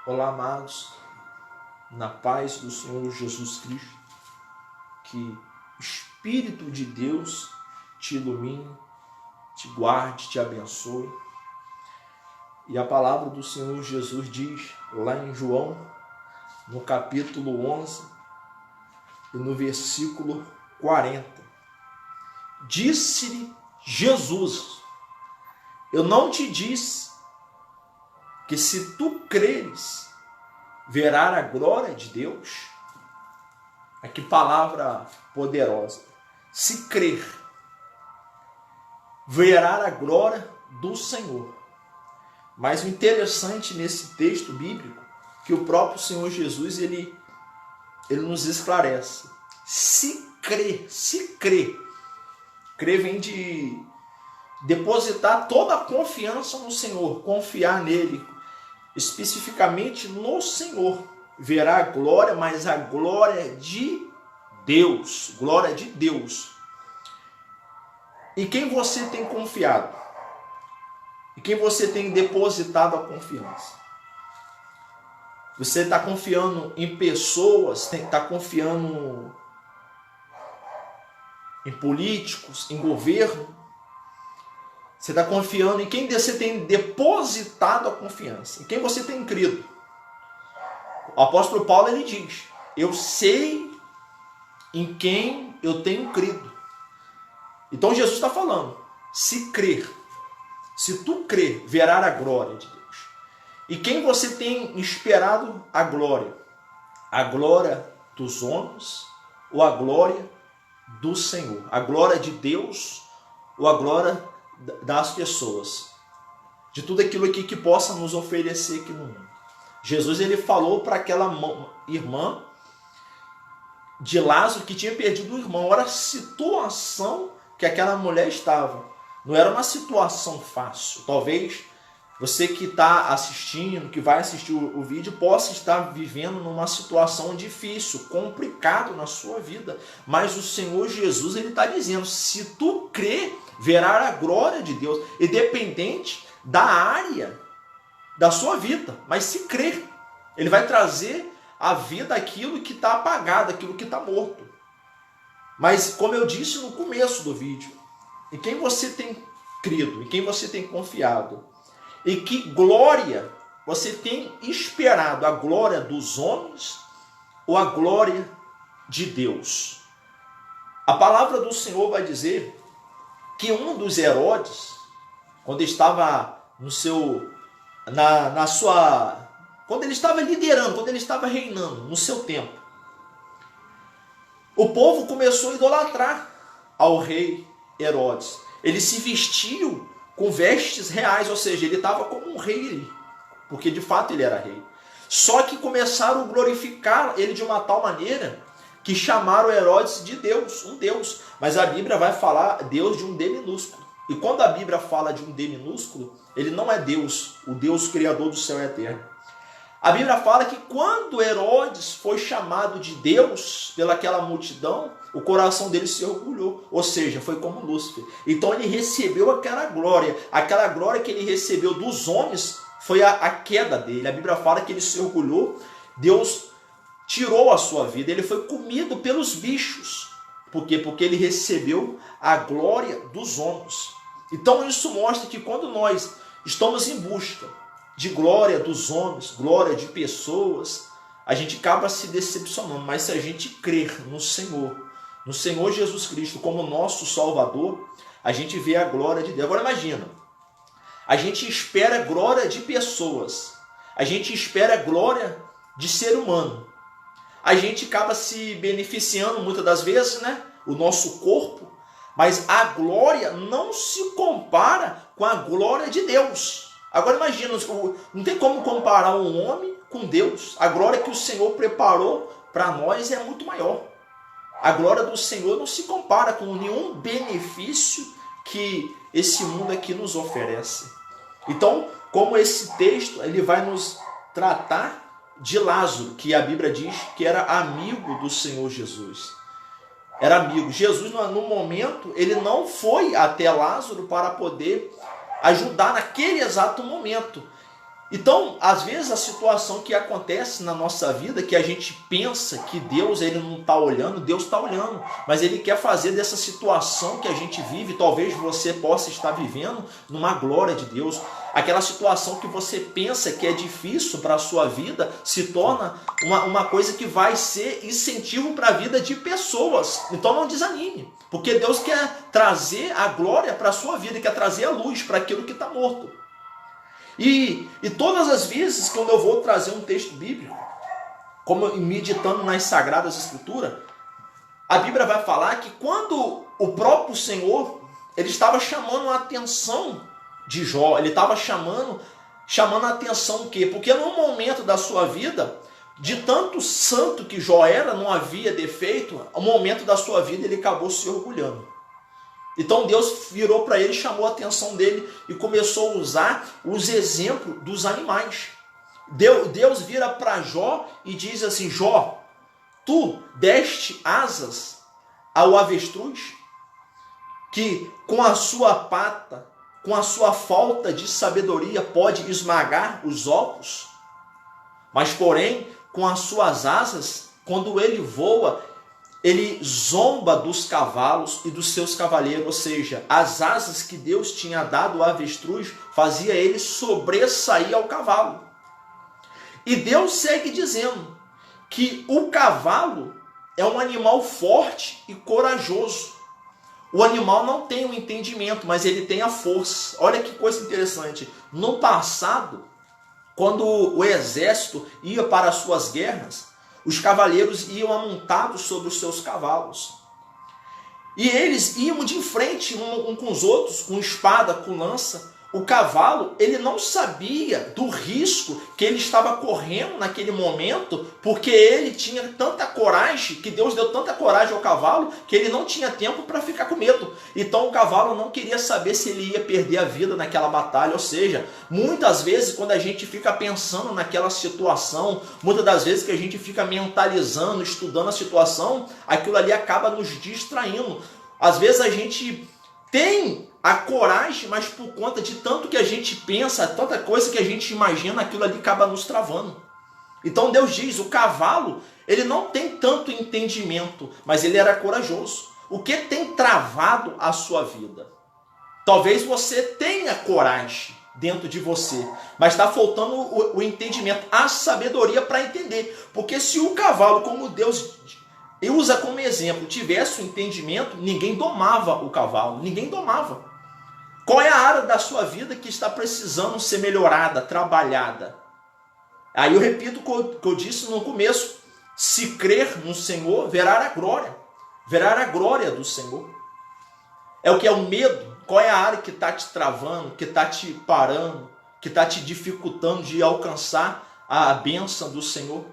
Olá, amados, na paz do Senhor Jesus Cristo, que o Espírito de Deus te ilumine, te guarde, te abençoe. E a palavra do Senhor Jesus diz, lá em João, no capítulo 11, e no versículo 40, disse-lhe Jesus, eu não te disse que se tu creres, verás a glória de Deus? Que palavra poderosa. Se crer, verás a glória do Senhor. Mas o interessante nesse texto bíblico, que o próprio Senhor Jesus, ele nos esclarece. Se crer. Crer vem de depositar toda a confiança no Senhor, confiar nele, especificamente no Senhor, verá a glória, mas a glória de Deus, glória de Deus. E quem você tem confiado? E quem você tem depositado a confiança? Você está confiando em pessoas, está confiando em políticos, em governo? Você está confiando em quem você tem depositado a confiança, em quem você tem crido. O apóstolo Paulo ele diz, eu sei em quem eu tenho crido. Então Jesus está falando, se crer, se tu crer, verás a glória de Deus. E quem você tem esperado a glória? A glória dos homens ou a glória do Senhor? A glória de Deus ou a glória das pessoas, de tudo aquilo aqui que possa nos oferecer aqui no mundo. Jesus ele falou para aquela irmã de Lázaro que tinha perdido o irmão. Era a situação que aquela mulher estava. Não era uma situação fácil. Talvez você que está assistindo, que vai assistir o vídeo, possa estar vivendo numa situação difícil, complicada na sua vida. Mas o Senhor Jesus ele está dizendo, se tu crer, verás a glória de Deus, independente da área da sua vida. Mas se crer, ele vai trazer à vida aquilo que está apagado, aquilo que está morto. Mas como eu disse no começo do vídeo, em quem você tem crido, em quem você tem confiado, e que glória você tem esperado, a glória dos homens ou a glória de Deus? A palavra do Senhor vai dizer que um dos Herodes, quando estava quando ele estava liderando, quando ele estava reinando no seu tempo, o povo começou a idolatrar ao rei Herodes. Ele se vestiu com vestes reais, ou seja, ele estava como um rei, porque de fato ele era rei. Só que começaram a glorificar ele de uma tal maneira que chamaram Herodes de Deus, um Deus. Mas a Bíblia vai falar Deus de um D minúsculo. E quando a Bíblia fala de um D minúsculo, ele não é Deus, o Deus criador do céu e eterno. A Bíblia fala que quando Herodes foi chamado de Deus pelaquela multidão, o coração dele se orgulhou, ou seja, foi como Lúcifer. Então ele recebeu aquela glória que ele recebeu dos homens foi a queda dele. A Bíblia fala que ele se orgulhou, Deus tirou a sua vida, ele foi comido pelos bichos. Por quê? Porque ele recebeu a glória dos homens. Então isso mostra que quando nós estamos em busca de glória dos homens, glória de pessoas, a gente acaba se decepcionando. Mas se a gente crer no Senhor Jesus Cristo como nosso Salvador, a gente vê a glória de Deus. Agora imagina, a gente espera glória de pessoas, a gente espera glória de ser humano. A gente acaba se beneficiando muitas das vezes, né? O nosso corpo, mas a glória não se compara com a glória de Deus. Agora imagina, não tem como comparar um homem com Deus. A glória que o Senhor preparou para nós é muito maior. A glória do Senhor não se compara com nenhum benefício que esse mundo aqui nos oferece. Então, como esse texto ele vai nos tratar de Lázaro, que a Bíblia diz que era amigo do Senhor Jesus. Era amigo. Jesus, no momento, ele não foi até Lázaro para poder ajudar naquele exato momento. Então, às vezes a situação que acontece na nossa vida, que a gente pensa que Deus ele não está olhando, Deus está olhando, mas Ele quer fazer dessa situação que a gente vive, talvez você possa estar vivendo, numa glória de Deus. Aquela situação que você pensa que é difícil para a sua vida, se torna uma coisa que vai ser incentivo para a vida de pessoas. Então não desanime, porque Deus quer trazer a glória para a sua vida, quer trazer a luz para aquilo que está morto. E todas as vezes quando eu vou trazer um texto bíblico, como meditando nas Sagradas Escrituras, a Bíblia vai falar que quando o próprio Senhor, Ele estava chamando a atenção de Jó, Ele estava chamando a atenção o quê? Porque no momento da sua vida, de tanto santo que Jó era, não havia defeito, no momento da sua vida ele acabou se orgulhando. Então Deus virou para ele, chamou a atenção dele e começou a usar os exemplos dos animais. Deus vira para Jó e diz assim: Jó, tu deste asas ao avestruz, que com a sua pata, com a sua falta de sabedoria, pode esmagar os ovos, mas porém com as suas asas, quando ele voa, ele zomba dos cavalos e dos seus cavaleiros, ou seja, as asas que Deus tinha dado ao avestruz fazia ele sobressair ao cavalo. E Deus segue dizendo que o cavalo é um animal forte e corajoso. O animal não tem o entendimento, mas ele tem a força. Olha que coisa interessante. No passado, quando o exército ia para as suas guerras, os cavaleiros iam amontados sobre os seus cavalos. E eles iam de frente um com os outros, com espada, com lança. O cavalo, ele não sabia do risco que ele estava correndo naquele momento, porque ele tinha tanta coragem, que Deus deu tanta coragem ao cavalo, que ele não tinha tempo para ficar com medo. Então o cavalo não queria saber se ele ia perder a vida naquela batalha. Ou seja, muitas vezes quando a gente fica pensando naquela situação, muitas das vezes que a gente fica mentalizando, estudando a situação, aquilo ali acaba nos distraindo. Às vezes a gente tem a coragem, mas por conta de tanto que a gente pensa, tanta coisa que a gente imagina, aquilo ali acaba nos travando. Então Deus diz, o cavalo, ele não tem tanto entendimento, mas ele era corajoso. O que tem travado a sua vida? Talvez você tenha coragem dentro de você, mas está faltando o entendimento, a sabedoria para entender. Porque se o cavalo, como Deus usa como exemplo, tivesse o entendimento, ninguém domava o cavalo, ninguém domava. Qual é a área da sua vida que está precisando ser melhorada, trabalhada? Aí eu repito o que eu disse no começo. Se crer no Senhor, verá a glória. Verá a glória do Senhor. É o que é o medo. Qual é a área que está te travando, que está te parando, que está te dificultando de alcançar a bênção do Senhor?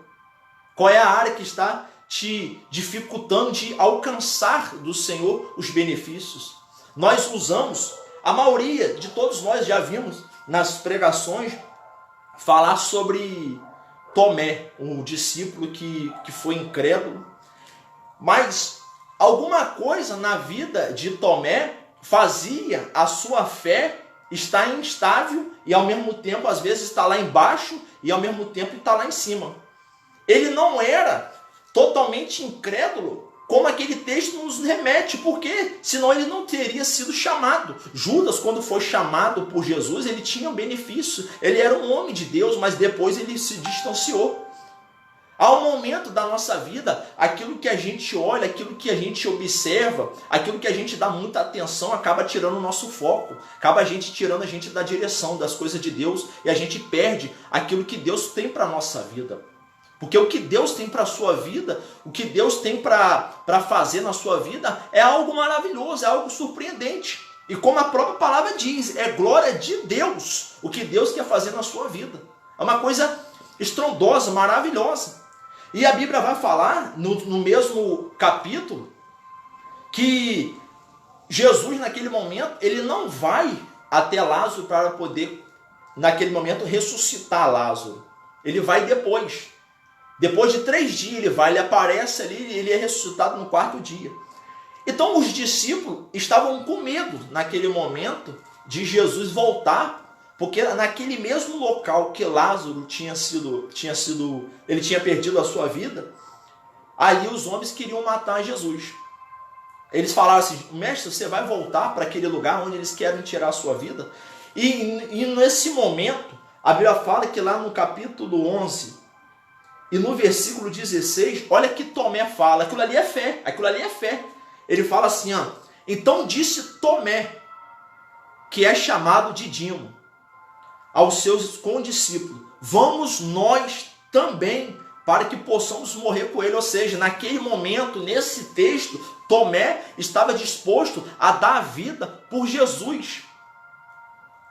Qual é a área que está te dificultando de alcançar do Senhor os benefícios? Nós usamos, a maioria de todos nós já vimos nas pregações falar sobre Tomé, um discípulo que foi incrédulo. Mas alguma coisa na vida de Tomé fazia a sua fé estar instável e ao mesmo tempo às vezes está lá embaixo e ao mesmo tempo está lá em cima. Ele não era totalmente incrédulo, como aquele texto nos remete, porque senão ele não teria sido chamado. Judas, quando foi chamado por Jesus, ele tinha um benefício, ele era um homem de Deus, mas depois ele se distanciou. Há um momento da nossa vida, aquilo que a gente olha, aquilo que a gente observa, aquilo que a gente dá muita atenção, acaba tirando o nosso foco, acaba tirando a gente da direção das coisas de Deus, e a gente perde aquilo que Deus tem para a nossa vida. Porque o que Deus tem para a sua vida, o que Deus tem para fazer na sua vida, é algo maravilhoso, é algo surpreendente. E como a própria palavra diz, é glória de Deus o que Deus quer fazer na sua vida. É uma coisa estrondosa, maravilhosa. E a Bíblia vai falar, no mesmo capítulo, que Jesus naquele momento, ele não vai até Lázaro para poder, naquele momento, ressuscitar Lázaro. Ele vai depois. Depois de 3 dias ele aparece ali, ele é ressuscitado no 4º dia. Então os discípulos estavam com medo naquele momento de Jesus voltar, Porque naquele mesmo local que Lázaro ele tinha perdido a sua vida, ali os homens queriam matar Jesus. Eles falaram assim: mestre, você vai voltar para aquele lugar onde eles querem tirar a sua vida? E nesse momento, a Bíblia fala que lá no capítulo 11 e no versículo 16, olha que Tomé fala, aquilo ali é fé. Ele fala assim, ó: então disse Tomé, que é chamado Dídimo, aos seus condiscípulos: vamos nós também, para que possamos morrer com ele. Ou seja, naquele momento, nesse texto, Tomé estava disposto a dar a vida por Jesus.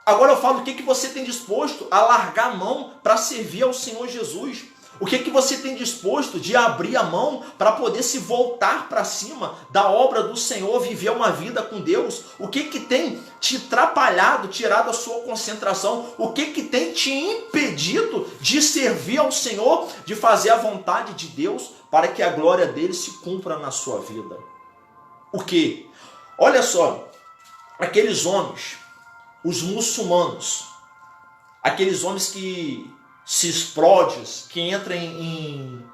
Agora eu falo, o que você tem disposto a largar a mão para servir ao Senhor Jesus? O que você tem disposto de abrir a mão para poder se voltar para cima da obra do Senhor, viver uma vida com Deus? O que tem te atrapalhado, tirado a sua concentração? O que tem te impedido de servir ao Senhor, de fazer a vontade de Deus, para que a glória dele se cumpra na sua vida? O que? Olha só, aqueles homens, os muçulmanos, aqueles homens que se explodem, que entram em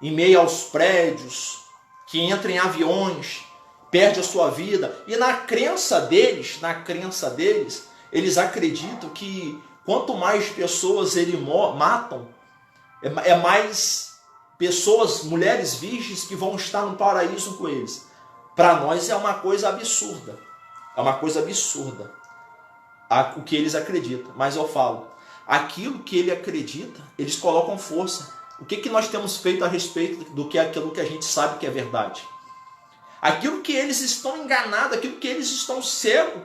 meio aos prédios, que entram em aviões, perdem a sua vida. E na crença deles, eles acreditam que quanto mais pessoas eles matam, é mais pessoas, mulheres virgens, que vão estar no paraíso com eles. Para nós é uma coisa absurda. É uma coisa absurda o que eles acreditam. Mas eu falo, aquilo que ele acredita, eles colocam força. O que nós temos feito a respeito do que aquilo que a gente sabe que é verdade? Aquilo que eles estão enganados, aquilo que eles estão cegos,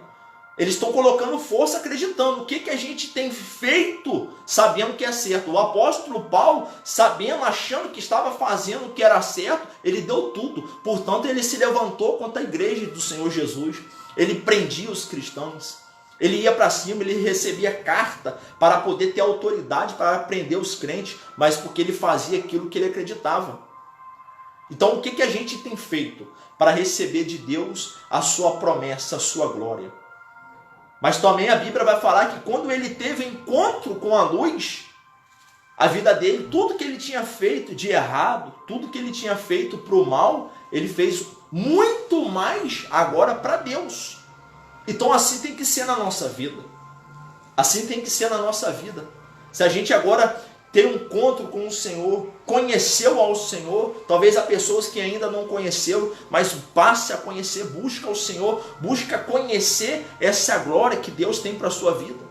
eles estão colocando força acreditando. O que a gente tem feito sabendo que é certo? O apóstolo Paulo, sabendo, achando que estava fazendo o que era certo, ele deu tudo. Portanto, ele se levantou contra a igreja do Senhor Jesus. Ele prendia os cristãos. Ele ia para cima, ele recebia carta para poder ter autoridade para prender os crentes, mas porque ele fazia aquilo que ele acreditava. Então, o que a gente tem feito para receber de Deus a sua promessa, a sua glória? Mas também a Bíblia vai falar que quando ele teve encontro com a luz, a vida dele, tudo que ele tinha feito de errado, tudo que ele tinha feito para o mal, ele fez muito mais agora para Deus. Então assim tem que ser na nossa vida. Assim tem que ser na nossa vida. Se a gente agora ter um encontro com o Senhor, conheceu ao Senhor, talvez há pessoas que ainda não conheceram, mas passe a conhecer, busca o Senhor, busca conhecer essa glória que Deus tem para a sua vida.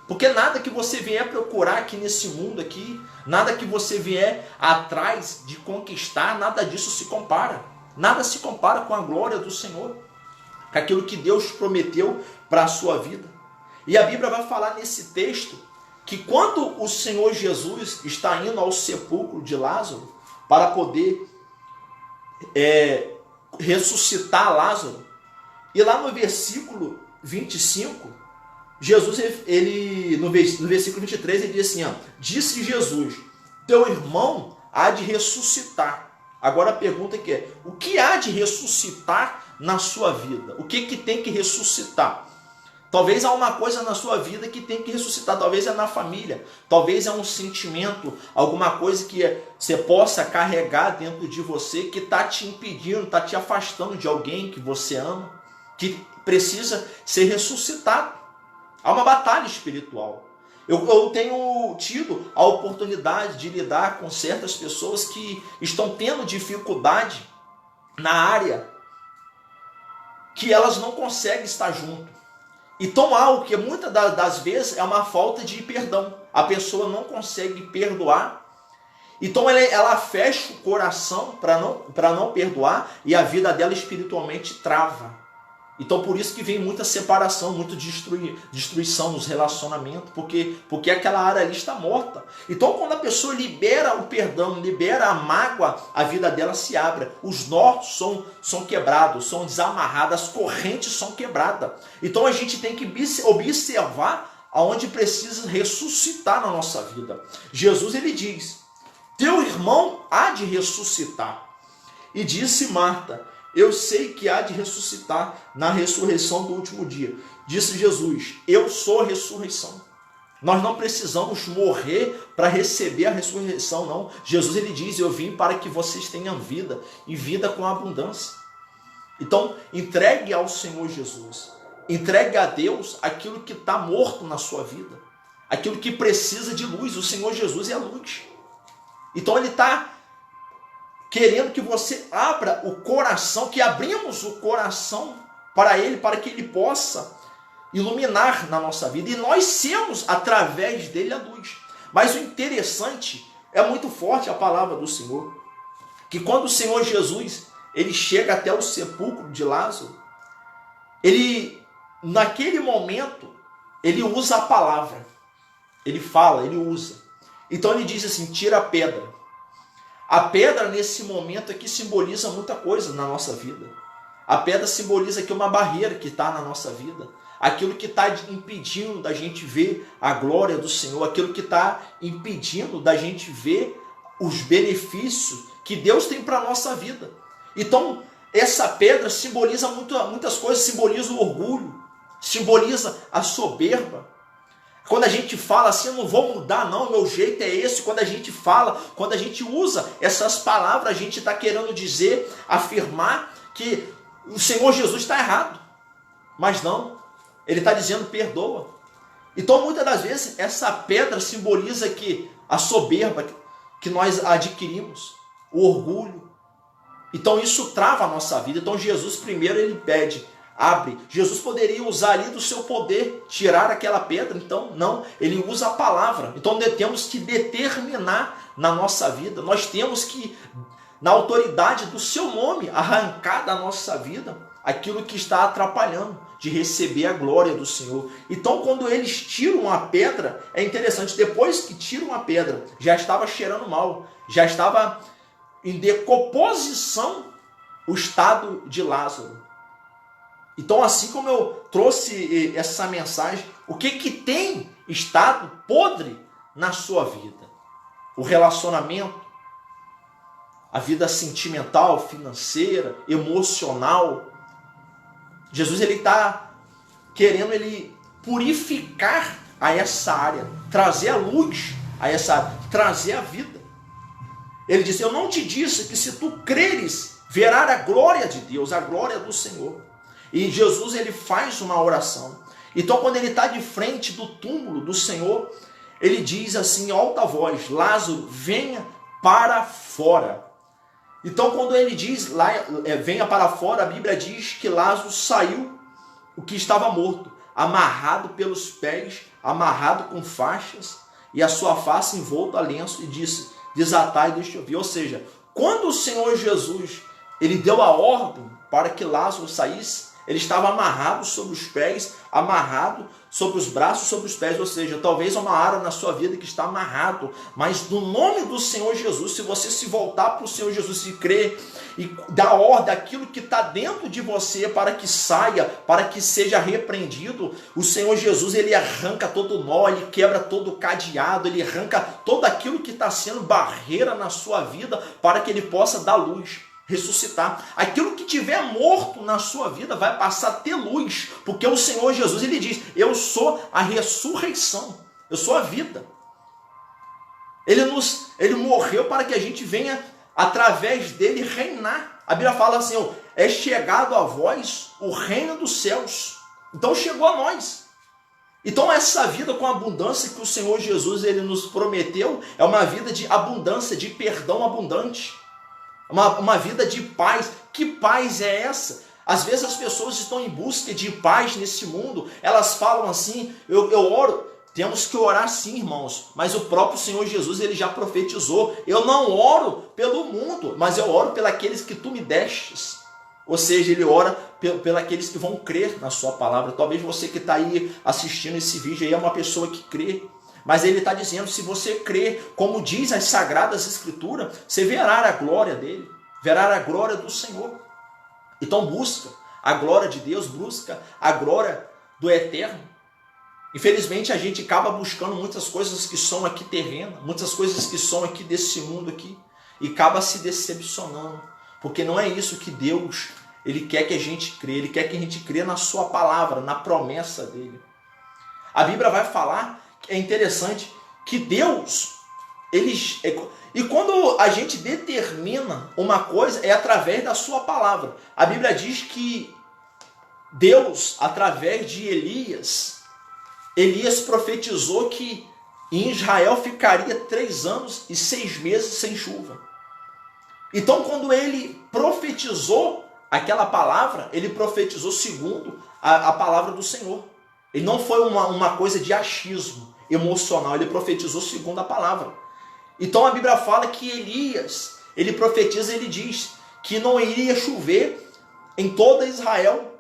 Porque nada que você vier procurar aqui nesse mundo aqui, nada que você vier atrás de conquistar, nada disso se compara. Nada se compara com a glória do Senhor, com aquilo que Deus prometeu para a sua vida. E a Bíblia vai falar nesse texto que quando o Senhor Jesus está indo ao sepulcro de Lázaro para poder ressuscitar Lázaro, e lá no versículo 25, Jesus, no versículo 23, ele diz assim, ó: disse Jesus, teu irmão há de ressuscitar. Agora a pergunta que é, o que há de ressuscitar na sua vida? O que tem que ressuscitar? Talvez há uma coisa na sua vida que tem que ressuscitar. Talvez é na família. Talvez é um sentimento, alguma coisa que você possa carregar dentro de você que está te impedindo, está te afastando de alguém que você ama, que precisa ser ressuscitado. Há uma batalha espiritual. Eu tenho tido a oportunidade de lidar com certas pessoas que estão tendo dificuldade na área que elas não conseguem estar junto. Então algo que muitas das vezes é uma falta de perdão. A pessoa não consegue perdoar. Então ela fecha o coração para não perdoar e a vida dela espiritualmente trava. Então por isso que vem muita separação, muita destruição nos relacionamentos, porque aquela área ali está morta. Então quando a pessoa libera o perdão, libera a mágoa, a vida dela se abre. Os nós são quebrados, são desamarrados, as correntes são quebradas. Então a gente tem que observar aonde precisa ressuscitar na nossa vida. Jesus ele diz, teu irmão há de ressuscitar. E disse Marta, eu sei que há de ressuscitar na ressurreição do último dia. Disse Jesus, eu sou a ressurreição. Nós não precisamos morrer para receber a ressurreição, não. Jesus ele diz, eu vim para que vocês tenham vida, e vida com abundância. Então, entregue ao Senhor Jesus. Entregue a Deus aquilo que está morto na sua vida. Aquilo que precisa de luz. O Senhor Jesus é a luz. Então ele está querendo que você abra o coração, que abrimos o coração para Ele, para que Ele possa iluminar na nossa vida. E nós sermos, através dele, a luz. Mas o interessante, é muito forte a palavra do Senhor, que quando o Senhor Jesus, ele chega até o sepulcro de Lázaro, ele, naquele momento, ele usa a palavra. Ele fala, ele usa. Então ele diz assim, tira a pedra. A pedra, nesse momento aqui, simboliza muita coisa na nossa vida. A pedra simboliza aqui uma barreira que está na nossa vida. Aquilo que está impedindo da gente ver a glória do Senhor. Aquilo que está impedindo da gente ver os benefícios que Deus tem para a nossa vida. Então, essa pedra simboliza muitas coisas. Simboliza o orgulho. Simboliza a soberba. Quando a gente fala assim, eu não vou mudar não, meu jeito é esse. Quando a gente fala, quando a gente usa essas palavras, a gente está querendo dizer, afirmar que o Senhor Jesus está errado. Mas não, ele está dizendo perdoa. Então muitas das vezes essa pedra simboliza que a soberba que nós adquirimos, o orgulho. Então isso trava a nossa vida. Então Jesus primeiro ele pede, abre. Jesus poderia usar ali do seu poder, tirar aquela pedra. Então, não. Ele usa a palavra. Então, temos que determinar na nossa vida. Nós temos que, na autoridade do seu nome, arrancar da nossa vida aquilo que está atrapalhando de receber a glória do Senhor. Então, quando eles tiram a pedra, é interessante. Depois que tiram a pedra, já estava cheirando mal. Já estava em decomposição o estado de Lázaro. Então, assim como eu trouxe essa mensagem, o que tem estado podre na sua vida? O relacionamento, a vida sentimental, financeira, emocional. Jesus ele está querendo purificar a essa área, trazer a luz a essa área, trazer a vida. Ele disse, eu não te disse que se tu creres, verás a glória de Deus, a glória do Senhor. E Jesus ele faz uma oração. Então quando ele está de frente do túmulo do Senhor, ele diz assim em alta voz, Lázaro, venha para fora. Então quando ele diz, venha para fora, a Bíblia diz que Lázaro saiu, o que estava morto, amarrado pelos pés, amarrado com faixas, e a sua face envolta a lenço, e disse, desatai e deixa eu ver. Ou seja, quando o Senhor Jesus ele deu a ordem para que Lázaro saísse, ele estava amarrado sobre os pés, amarrado sobre os braços, sobre os pés. Ou seja, talvez uma área na sua vida que está amarrado. Mas no nome do Senhor Jesus, se você se voltar para o Senhor Jesus, se crer e dar ordem àquilo que está dentro de você para que saia, para que seja repreendido, o Senhor Jesus ele arranca todo nó, ele quebra todo o cadeado, ele arranca todo aquilo que está sendo barreira na sua vida para que ele possa dar luz. Ressuscitar. Aquilo que tiver morto na sua vida vai passar a ter luz, porque o Senhor Jesus ele diz, eu sou a ressurreição, eu sou a vida. Ele morreu para que a gente venha através dele reinar. A Bíblia fala assim, é chegado a vós o reino dos céus. Então chegou a nós. Então essa vida com abundância que o Senhor Jesus ele nos prometeu é uma vida de abundância, de perdão abundante. Uma vida de paz. Que paz é essa? Às vezes as pessoas estão em busca de paz nesse mundo. Elas falam assim, eu oro. Temos que orar sim, irmãos. Mas o próprio Senhor Jesus ele já profetizou. Eu não oro pelo mundo, mas eu oro pelos que tu me destes. Ou seja, ele ora pelos que vão crer na sua palavra. Talvez você que está aí assistindo esse vídeo aí é uma pessoa que crê. Mas ele está dizendo, se você crer, como diz as Sagradas Escrituras, você verá a glória dele, verá a glória do Senhor. Então busca a glória de Deus, busca a glória do Eterno. Infelizmente a gente acaba buscando muitas coisas que são aqui terrenas, muitas coisas que são aqui desse mundo aqui, e acaba se decepcionando, porque não é isso que Deus ele quer que a gente crê, ele quer que a gente crê na sua palavra, na promessa dele. A Bíblia vai falar é interessante que Deus, e quando a gente determina uma coisa, é através da sua palavra. A Bíblia diz que Deus, através de Elias profetizou que em Israel ficaria 3 anos e 6 meses sem chuva. Então, quando ele profetizou aquela palavra, ele profetizou segundo a palavra do Senhor. Ele não foi uma coisa de achismo emocional, ele profetizou segundo a palavra. Então a Bíblia fala que Elias, ele profetiza, ele diz que não iria chover em toda Israel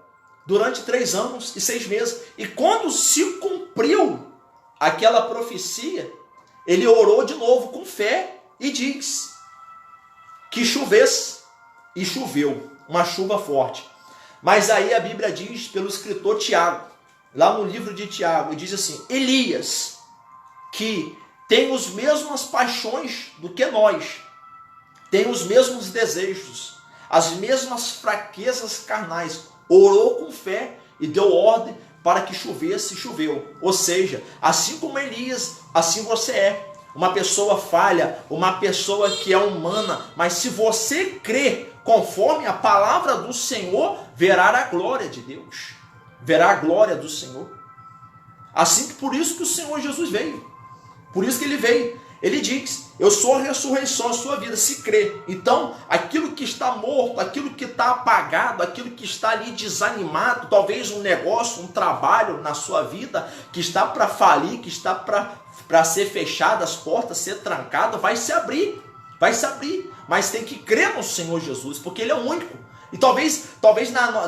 durante 3 anos e 6 meses. E quando se cumpriu aquela profecia, ele orou de novo com fé e diz que chovesse, e choveu, uma chuva forte. Mas aí a Bíblia diz pelo escritor Tiago, lá no livro de Tiago, diz assim: Elias, que tem as mesmas paixões do que nós, tem os mesmos desejos, as mesmas fraquezas carnais, orou com fé e deu ordem para que chovesse, e choveu. Ou seja, assim como Elias, assim você é. Uma pessoa falha, uma pessoa que é humana, mas se você crer conforme a palavra do Senhor, verá a glória de Deus, verá a glória do Senhor. Assim que por isso que o Senhor Jesus veio, por isso que ele veio. Ele diz: eu sou a ressurreição, a sua vida, se crer. Então, aquilo que está morto, aquilo que está apagado, aquilo que está ali desanimado, talvez um negócio, um trabalho na sua vida, que está para falir, que está para ser fechado, as portas ser trancadas, vai se abrir, mas tem que crer no Senhor Jesus, porque Ele é o único. E talvez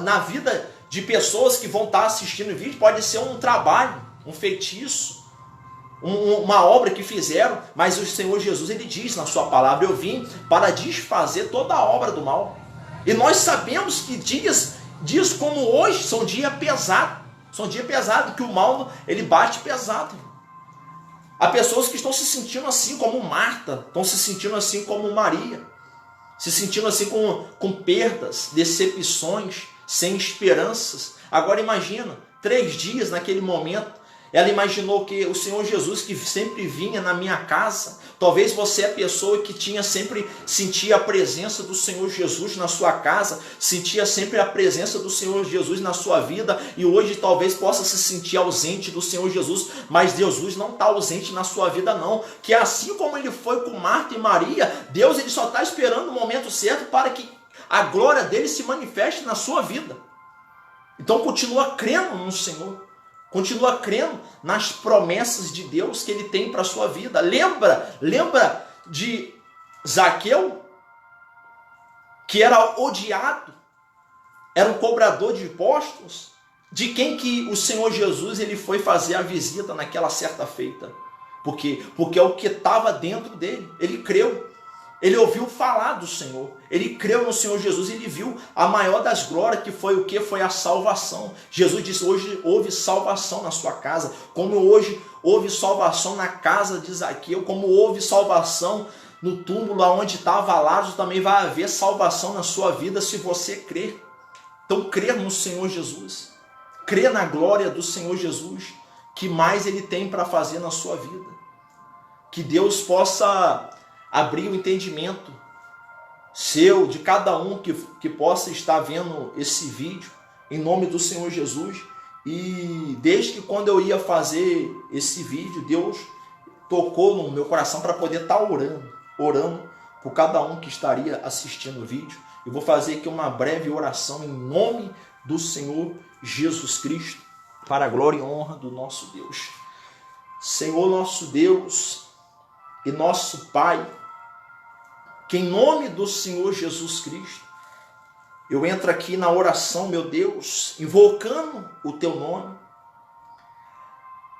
na vida de pessoas que vão estar assistindo o vídeo, pode ser um trabalho, um feitiço, uma obra que fizeram, mas o Senhor Jesus, ele diz na sua palavra: eu vim para desfazer toda a obra do mal. E nós sabemos que dias como hoje são dias pesados, que o mal ele bate pesado. Há pessoas que estão se sentindo assim como Marta, estão se sentindo assim como Maria, se sentindo assim com perdas, decepções, sem esperanças. Agora imagina, 3 dias naquele momento, ela imaginou que o Senhor Jesus, que sempre vinha na minha casa, talvez você é a pessoa que sentia a presença do Senhor Jesus na sua casa, sentia sempre a presença do Senhor Jesus na sua vida, e hoje talvez possa se sentir ausente do Senhor Jesus, mas Jesus não está ausente na sua vida não, que assim como ele foi com Marta e Maria, Deus ele só está esperando o momento certo para que a glória dele se manifeste na sua vida. Então continua crendo no Senhor. Continua crendo nas promessas de Deus que Ele tem para a sua vida. Lembra de Zaqueu, que era odiado, era um cobrador de impostos, de quem que o Senhor Jesus ele foi fazer a visita naquela certa feita? Porque é o que estava dentro dele. Ele creu. Ele ouviu falar do Senhor, ele creu no Senhor Jesus, ele viu a maior das glórias, que foi o que? Foi a salvação. Jesus disse: hoje houve salvação na sua casa, como hoje houve salvação na casa de Zaqueu, como houve salvação no túmulo onde estava Lázaro, também vai haver salvação na sua vida se você crer. Então crer no Senhor Jesus, crer na glória do Senhor Jesus, que mais Ele tem para fazer na sua vida. Que Deus possa abrir o entendimento seu, de cada um que possa estar vendo esse vídeo, em nome do Senhor Jesus. E desde que quando eu ia fazer esse vídeo, Deus tocou no meu coração para poder estar orando por cada um que estaria assistindo o vídeo. Eu vou fazer aqui uma breve oração em nome do Senhor Jesus Cristo, para a glória e honra do nosso Deus. Senhor nosso Deus e nosso Pai, que em nome do Senhor Jesus Cristo, eu entro aqui na oração, meu Deus, invocando o Teu nome,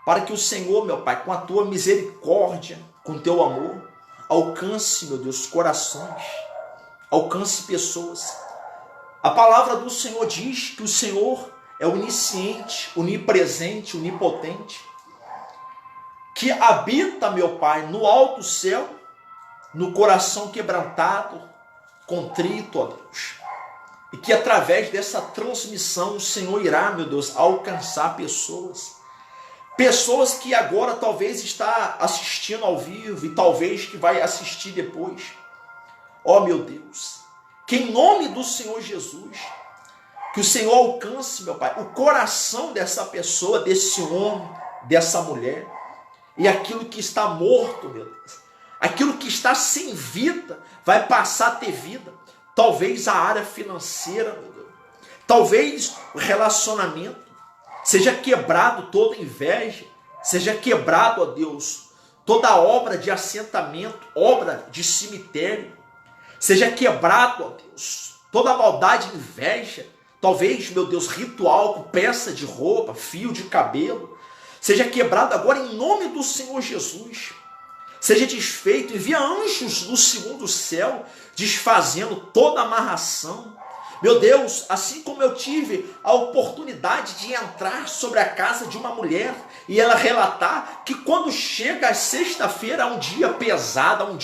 para que o Senhor, meu Pai, com a Tua misericórdia, com o Teu amor, alcance, meu Deus, corações, alcance pessoas. A palavra do Senhor diz que o Senhor é onisciente, onipresente, onipotente, que habita, meu Pai, no alto céu, no coração quebrantado, contrito, ó Deus. E que através dessa transmissão o Senhor irá, meu Deus, alcançar pessoas. Pessoas que agora talvez está assistindo ao vivo e talvez que vai assistir depois. Ó meu Deus, que em nome do Senhor Jesus, que o Senhor alcance, meu Pai, o coração dessa pessoa, desse homem, dessa mulher, e aquilo que está morto, meu Deus, aquilo que está sem vida, vai passar a ter vida. Talvez a área financeira, meu Deus, talvez o relacionamento, seja quebrado toda inveja, seja quebrado, ó Deus, toda obra de assentamento, obra de cemitério, seja quebrado, ó Deus, toda maldade e inveja, talvez, meu Deus, ritual com peça de roupa, fio de cabelo, seja quebrado agora em nome do Senhor Jesus. Seja desfeito, envia anjos do segundo céu, desfazendo toda amarração. Meu Deus, assim como eu tive a oportunidade de entrar sobre a casa de uma mulher e ela relatar que quando chega a sexta-feira é um dia pesado,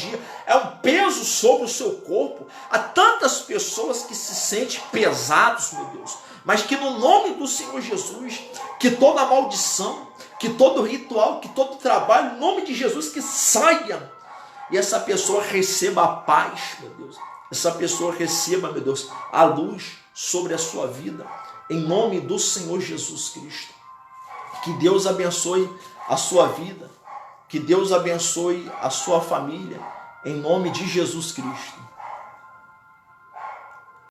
é um peso sobre o seu corpo. Há tantas pessoas que se sentem pesados, meu Deus, mas que no nome do Senhor Jesus, que toda maldição, que todo ritual, que todo trabalho, em nome de Jesus, que saia e essa pessoa receba a paz, meu Deus. Essa pessoa receba, meu Deus, a luz sobre a sua vida, em nome do Senhor Jesus Cristo. Que Deus abençoe a sua vida, que Deus abençoe a sua família, em nome de Jesus Cristo.